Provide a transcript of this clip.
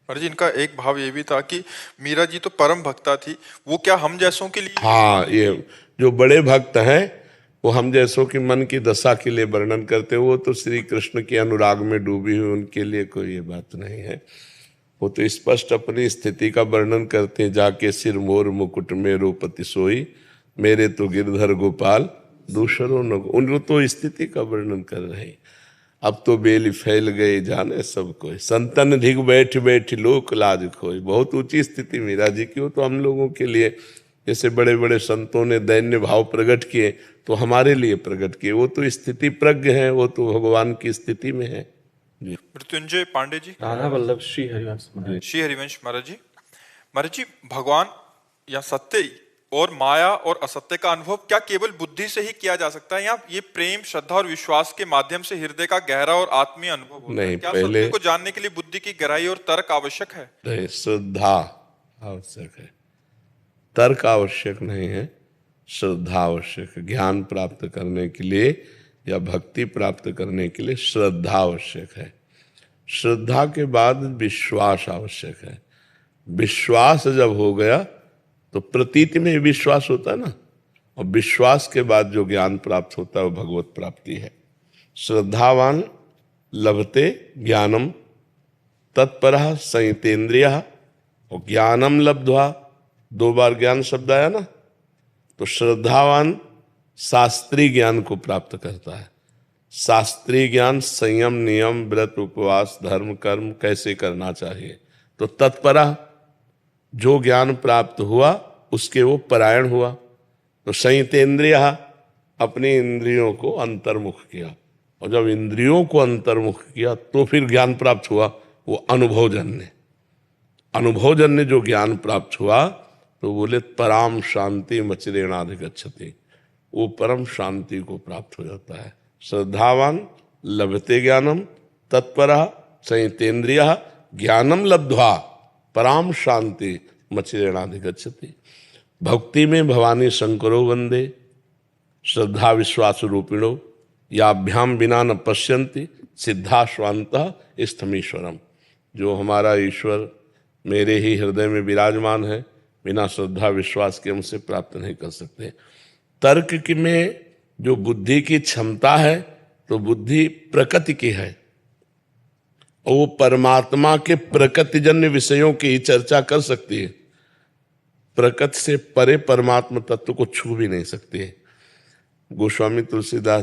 पर जी इनका एक भाव ये भी था कि मीरा जी तो परम भक्ता थी, वो क्या हम जैसों के लिए? हाँ, ये जो बड़े भक्त हैं वो हम जैसों की मन की दशा के लिए वर्णन करते हैं। वो तो श्री कृष्ण के अनुराग में डूबी हुई, उनके लिए कोई ये बात नहीं है। वो तो स्पष्ट अपनी स्थिति का वर्णन करते हैं, जाके सिर मोर मुकुट में रूपति सोई, मेरे तो गिरधर गोपाल दूसरों न। उन तो स्थिति का वर्णन कर रहे हैं। अब तो बेली फैल गई जाने सब कोई, संतन धिग बैठ बैठ लोक लाज खोई। बहुत ऊंची स्थिति मीरा जी की। वो तो हम लोगों के लिए, जैसे बड़े बड़े संतों ने दैन्य भाव प्रकट किए तो हमारे लिए प्रकट किए। वो तो स्थिति प्रज्ञ है, वो तो भगवान की स्थिति में है। मृत्युंजय पांडे जी। राधा वल्लभ श्री हरिवंश महाराज। श्री हरिवंश महाराज जी, भगवान या सत्य और माया और असत्य का अनुभव क्या केवल बुद्धि से ही किया जा सकता है, या ये प्रेम, श्रद्धा और विश्वास के माध्यम से हृदय का गहरा और आत्मीय अनुभव होता है? नहीं, क्या पहले सत्य को जानने के लिए बुद्धि की गहराई और तर्क आवश्यक है? नहीं, श्रद्धा आवश्यक है, तर्क आवश्यक नहीं है। श्रद्धा आवश्यक है। ज्ञान प्राप्त करने के लिए या भक्ति प्राप्त करने के लिए श्रद्धा आवश्यक है। श्रद्धा के बाद विश्वास आवश्यक है। विश्वास जब हो गया तो प्रतीति में विश्वास होता है ना, और विश्वास के बाद जो ज्ञान प्राप्त होता है वो भगवत प्राप्ति है। श्रद्धावान लभते ज्ञानम तत्परः संयतेन्द्रियः, और ज्ञानम लब्ध्वा, 2 बार ज्ञान शब्द आया ना। तो श्रद्धावान शास्त्रीय ज्ञान को प्राप्त करता है। शास्त्रीय ज्ञान संयम, नियम, व्रत, उपवास, धर्म, कर्म कैसे करना चाहिए। तो तत्परः, जो ज्ञान प्राप्त हुआ उसके वो परायण हुआ। तो संयतेन्द्रियः, अपनी इंद्रियों को अंतर्मुख किया, और जब इंद्रियों को अंतर्मुख किया तो फिर ज्ञान प्राप्त हुआ, वो अनुभवजन्य। अनुभवजन्य जो ज्ञान प्राप्त हुआ तो बोले पराम शांति मचिरेणाधिगच्छति, वो परम शांति को प्राप्त हो जाता है। श्रद्धावान लभते ज्ञानम तत्परः संयतेन्द्रियः ज्ञानम लब्ध्वा पराम शांति मचिरेणाधिगच्छति। भक्ति में भवानी शंकरो वंदे श्रद्धा विश्वास रूपिणो, याभ्याम बिना न पश्यन्ति सिद्धा स्वांतः स्थमीश्वरम। जो हमारा ईश्वर मेरे ही हृदय में विराजमान है, बिना श्रद्धा विश्वास के हमसे प्राप्त नहीं कर सकते। तर्क की में जो बुद्धि की क्षमता है, तो बुद्धि प्रकृति की है, और वो परमात्मा के प्रकृतिजन्य विषयों की ही चर्चा कर सकती है। प्रकृति से परे परमात्मा तत्व को छू भी नहीं सकती है। गोस्वामी तुलसीदास